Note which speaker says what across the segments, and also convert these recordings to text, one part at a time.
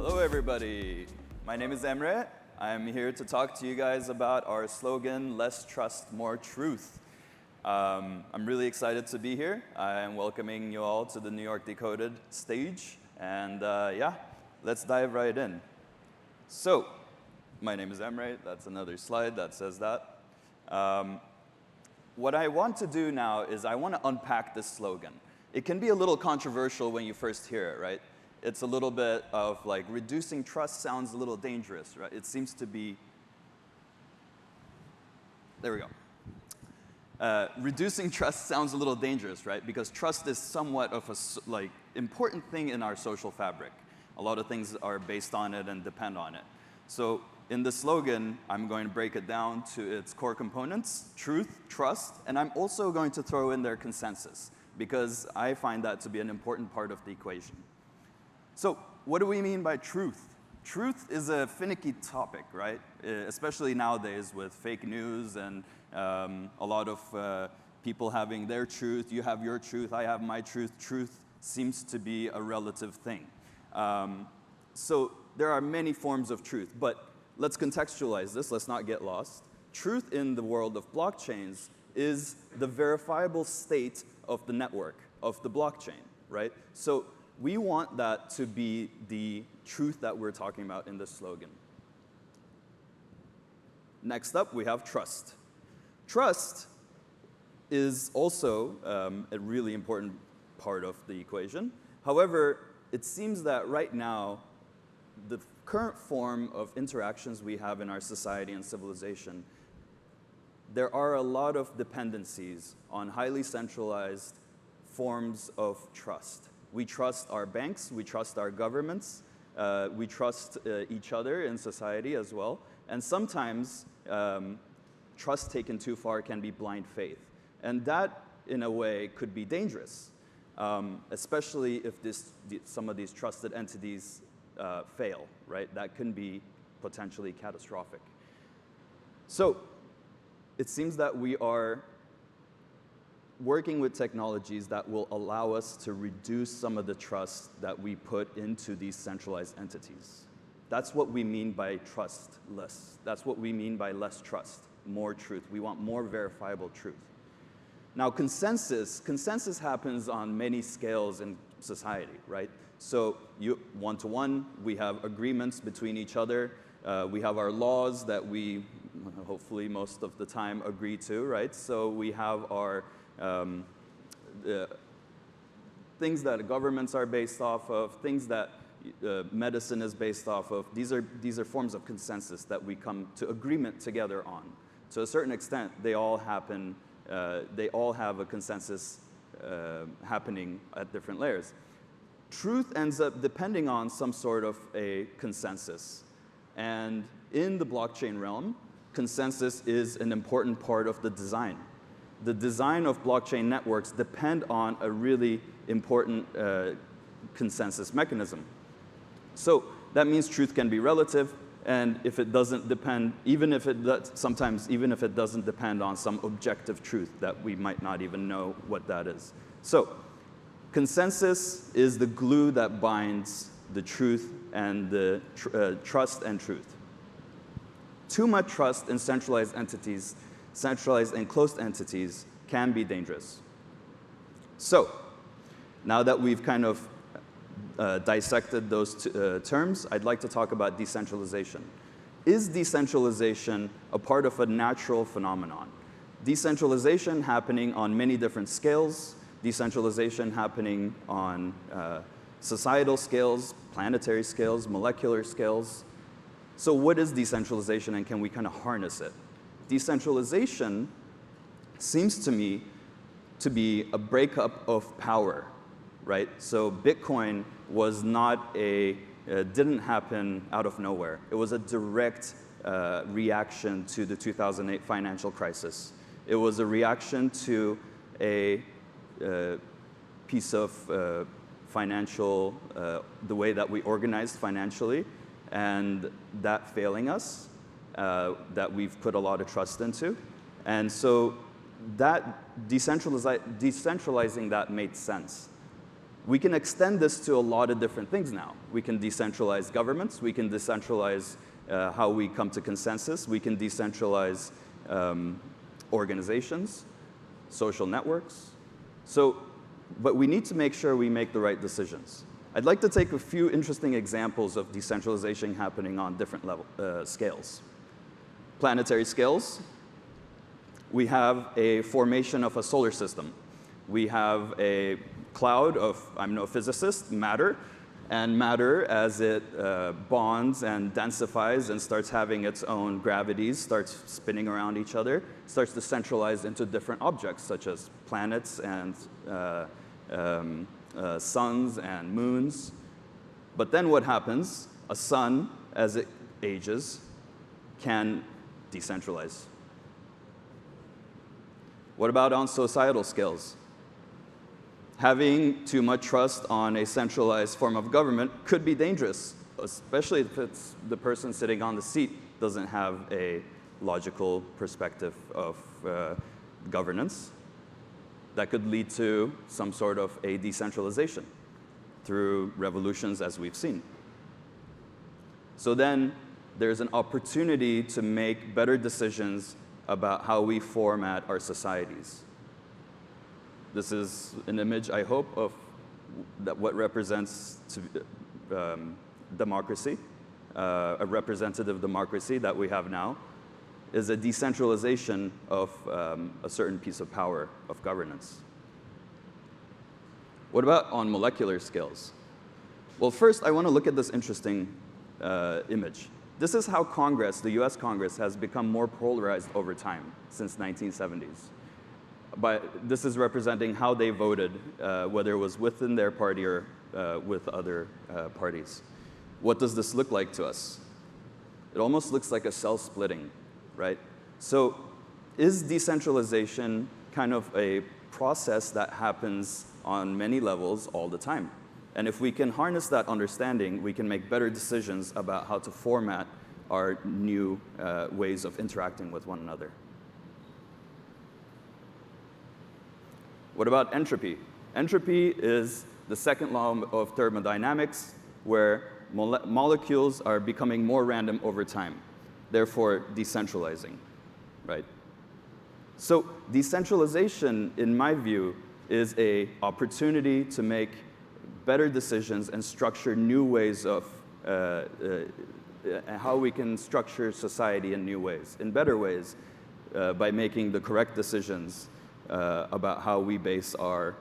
Speaker 1: Hello, everybody. My name is Emre. I'm here to talk to you guys about our slogan, Less Trust, More Truth. I'm really excited to be here. I am welcoming you all to the New York Decoded stage. And yeah, let's dive right in. So, my name is Emre. That's another slide that says that. What I want to do now is I want to unpack this slogan. It can be a little controversial when you first hear it, right? It's a little bit of like reducing trust sounds a little dangerous, right? It seems to be, there we go. Reducing trust sounds a little dangerous, right? Because trust is somewhat of a important thing in our social fabric. A lot of things are based on it and depend on it. So in the slogan, I'm going to break it down to its core components: truth, trust, and I'm also going to throw in there consensus, because I find that to be an important part of the equation. So what do we mean by truth? Truth is a finicky topic, right? Especially nowadays with fake news and a lot of people having their truth. You have your truth, I have my truth. Truth seems to be a relative thing. So there are many forms of truth, but let's contextualize this. Let's not get lost. Truth in the world of blockchains is the verifiable state of the network, of the blockchain, right? So we want that to be the truth that we're talking about in this slogan. Next up, we have trust. Trust is also a really important part of the equation. However, it seems that right now, the current form of interactions we have in our society and civilization, there are a lot of dependencies on highly centralized forms of trust. We trust our banks, we trust our governments, we trust each other in society as well. And sometimes trust taken too far can be blind faith. And that, in a way, could be dangerous, especially if some of these trusted entities fail, right? That can be potentially catastrophic. So it seems that we are working with technologies that will allow us to reduce some of the trust that we put into these centralized entities. That's what we mean by trustless. That's what we mean by less trust, more truth. We want more verifiable truth. Now, consensus happens on many scales in society, right? So one-to-one, we have agreements between each other. We have our laws that we, hopefully most of the time, agree to, right? So we have our things that governments are based off of, things that medicine is based off of. These are forms of consensus that we come to agreement together on. To a certain extent, they all happen. They all have a consensus happening at different layers. Truth ends up depending on some sort of a consensus. And in the blockchain realm, consensus is an important part of the design. The design of blockchain networks depend on a really important consensus mechanism. So that means truth can be relative, and if it doesn't depend, sometimes even if it doesn't depend on some objective truth that we might not even know what that is. So consensus is the glue that binds the truth and the trust and truth. Too much trust in centralized entities, centralized and closed entities, can be dangerous. So now that we've kind of dissected those terms, I'd like to talk about decentralization. Is decentralization a part of a natural phenomenon? Decentralization happening on many different scales, decentralization happening on societal scales, planetary scales, molecular scales. So what is decentralization, and can we kind of harness it? Decentralization seems to me to be a breakup of power, right? So Bitcoin was not didn't happen out of nowhere. It was a direct reaction to the 2008 financial crisis. It was a reaction to a piece of financial, the way that we organized financially, and that failing us, that we've put a lot of trust into. And so that decentralizing that made sense. we can extend this to a lot of different things now. We can decentralize governments. We can decentralize how we come to consensus. We can decentralize organizations, social networks. But we need to make sure we make the right decisions. I'd like to take a few interesting examples of decentralization happening on different scales. Planetary scales. We have a formation of a solar system. We have a cloud of, I'm no physicist, matter. And matter, as it bonds and densifies and starts having its own gravities, starts spinning around each other, starts to centralize into different objects, such as planets and suns and moons. But then what happens? A sun, as it ages, can decentralize. What about on societal scales? Having too much trust on a centralized form of government could be dangerous, especially if it's the person sitting on the seat doesn't have a logical perspective of governance. That could lead to some sort of a decentralization through revolutions, as we've seen. So then there's an opportunity to make better decisions about how we format our societies. This is an image, I hope, of what represents democracy, a representative democracy that we have now, is a decentralization of a certain piece of power of governance. What about on molecular scales? Well, first, I want to look at this interesting image. This is how Congress, the US Congress, has become more polarized over time since 1970s. But this is representing how they voted, whether it was within their party or with other parties. What does this look like to us? It almost looks like a cell splitting, right? So is decentralization kind of a process that happens on many levels all the time? And if we can harness that understanding, we can make better decisions about how to format our new ways of interacting with one another. What about entropy? Entropy is the second law of thermodynamics, where molecules are becoming more random over time, therefore decentralizing, right? So decentralization, in my view, is an opportunity to make better decisions and structure new ways of how we can structure society in new ways, in better ways, by making the correct decisions about how we base our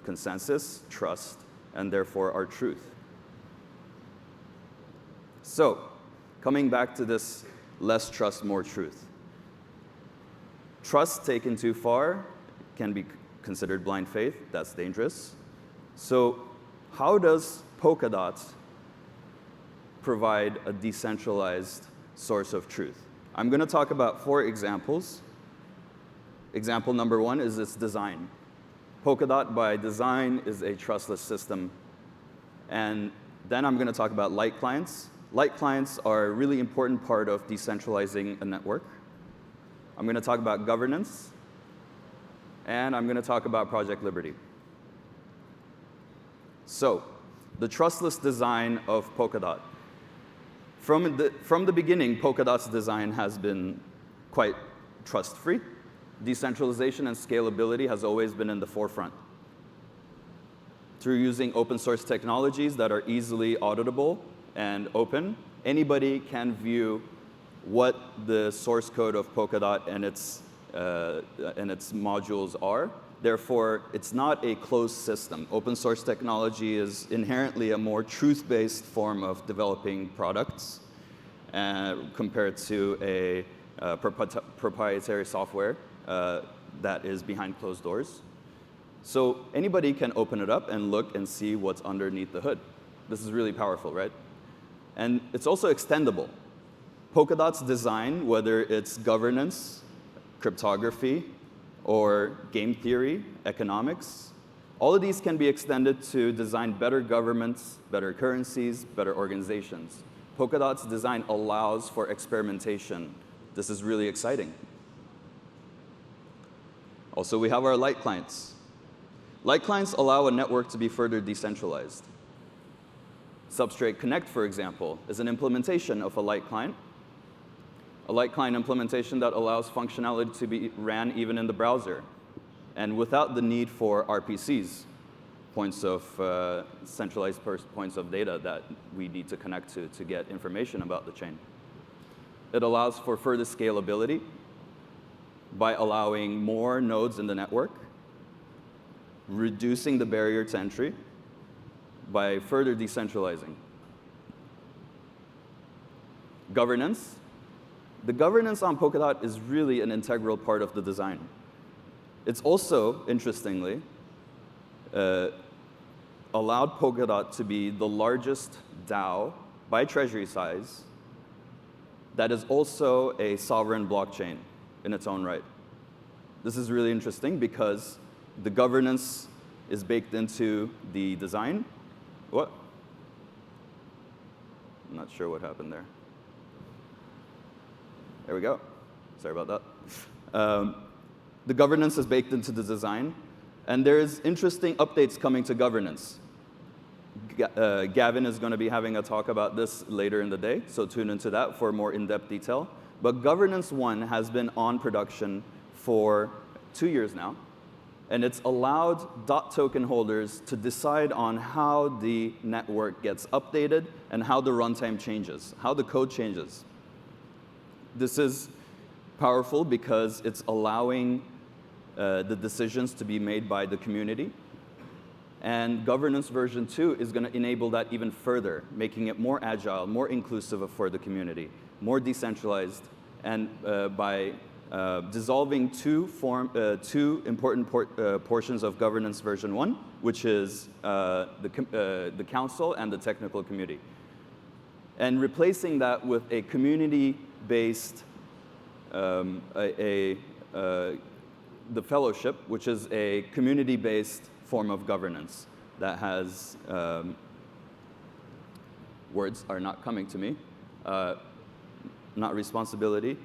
Speaker 1: consensus, trust, and therefore our truth. So, coming back to this less trust, more truth. Trust taken too far can be considered blind faith. That's dangerous. So, how does Polkadot provide a decentralized source of truth? I'm going to talk about 4 examples. Example number 1 is its design. Polkadot, by design, is a trustless system. And then I'm going to talk about light clients. Light clients are a really important part of decentralizing a network. I'm going to talk about governance. And I'm going to talk about Project Liberty. So, the trustless design of Polkadot. From the beginning, Polkadot's design has been quite trust-free. Decentralization and scalability has always been in the forefront. Through using open source technologies that are easily auditable and open, anybody can view what the source code of Polkadot and its modules are. Therefore, it's not a closed system. Open source technology is inherently a more truth-based form of developing products compared to a proprietary software that is behind closed doors. So anybody can open it up and look and see what's underneath the hood. This is really powerful, right? And it's also extendable. Polkadot's design, whether it's governance, cryptography, or game theory, economics, all of these can be extended to design better governments, better currencies, better organizations. Polkadot's design allows for experimentation. This is really exciting. Also, we have our light clients. Light clients allow a network to be further decentralized. Substrate Connect, for example, is an implementation of a light client. A light client implementation that allows functionality to be ran even in the browser, and without the need for RPCs, points of centralized points of data that we need to connect to get information about the chain. It allows for further scalability by allowing more nodes in the network, reducing the barrier to entry by further decentralizing. Governance. The governance on Polkadot is really an integral part of the design. It's also, interestingly, allowed Polkadot to be the largest DAO by treasury size that is also a sovereign blockchain in its own right. This is really interesting because the governance is baked into the design. What? I'm not sure what happened there. There we go. Sorry about that. The governance is baked into the design, and there's interesting updates coming to governance. Gavin is going to be having a talk about this later in the day, so tune into that for more in-depth detail. But Governance 1 has been on production for 2 years now, and it's allowed DOT token holders to decide on how the network gets updated and how the runtime changes, how the code changes. This is powerful because it's allowing the decisions to be made by the community. And Governance version 2 is going to enable that even further, making it more agile, more inclusive for the community, more decentralized, and by dissolving two important portions of Governance version 1, which is the council and the technical community, and replacing that with a community-based, the fellowship, which is a community-based form of governance that has, words are not coming to me, not responsibility,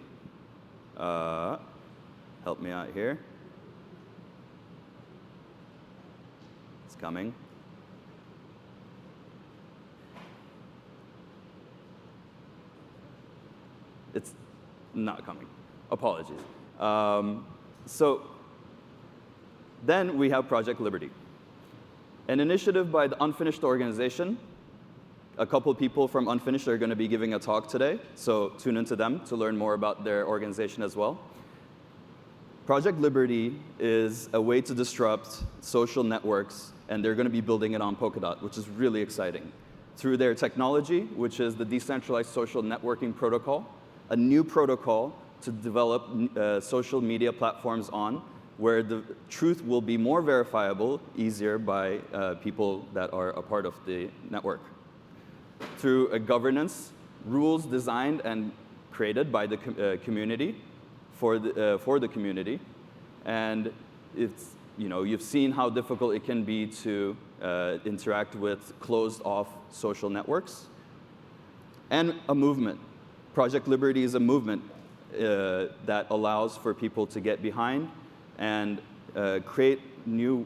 Speaker 1: help me out here, it's coming. It's not coming, apologies. So then we have Project Liberty, an initiative by the Unfinished organization. A couple people from Unfinished are going to be giving a talk today, so tune into them to learn more about their organization as well. Project Liberty is a way to disrupt social networks, and they're going to be building it on Polkadot, which is really exciting. Through their technology, which is the Decentralized Social Networking Protocol, a new protocol to develop social media platforms on, where the truth will be more verifiable, easier by people that are a part of the network. Through a governance, rules designed and created by the community for the community, and it's, you've seen how difficult it can be to interact with closed-off social networks, and a movement. Project Liberty is a movement that allows for people to get behind and create new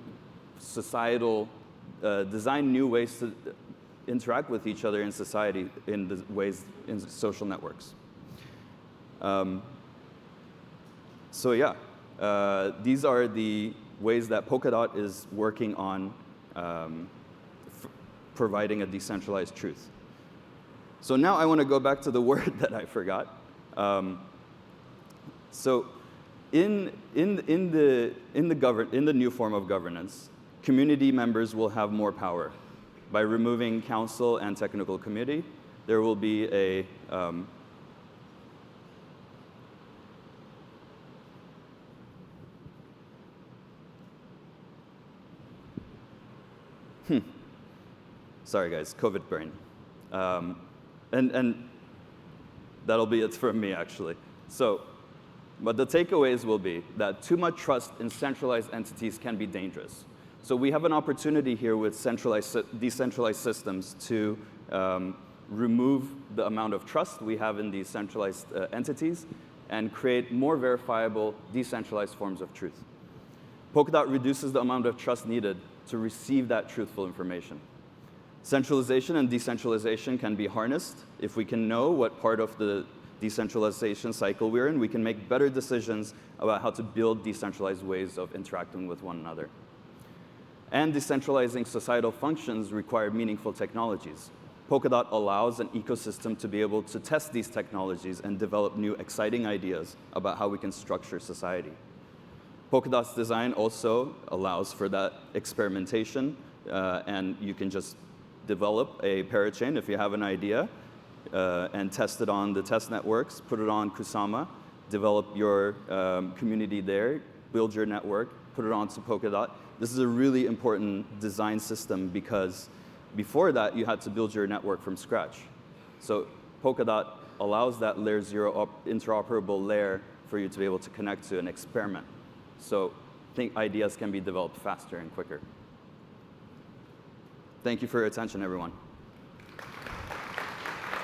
Speaker 1: societal, design new ways to interact with each other in society in the ways in social networks. So yeah, these are the ways that Polkadot is working on providing a decentralized truth. So now I want to go back to the word that I forgot. So in the new form of governance, community members will have more power. By removing council and technical committee, there will be a sorry guys, COVID brain. And that'll be it from me, actually. So, but the takeaways will be that too much trust in centralized entities can be dangerous. So we have an opportunity here with decentralized systems to remove the amount of trust we have in these centralized entities and create more verifiable, decentralized forms of truth. Polkadot reduces the amount of trust needed to receive that truthful information. Centralization and decentralization can be harnessed. If we can know what part of the decentralization cycle we're in, we can make better decisions about how to build decentralized ways of interacting with one another. And decentralizing societal functions require meaningful technologies. Polkadot allows an ecosystem to be able to test these technologies and develop new exciting ideas about how we can structure society. Polkadot's design also allows for that experimentation, and you can just develop a parachain if you have an idea, and test it on the test networks, put it on Kusama, develop your community there, build your network, put it onto Polkadot. This is a really important design system because before that, you had to build your network from scratch. So Polkadot allows that layer 0 interoperable layer for you to be able to connect to and experiment. So I think ideas can be developed faster and quicker. Thank you for your attention, everyone.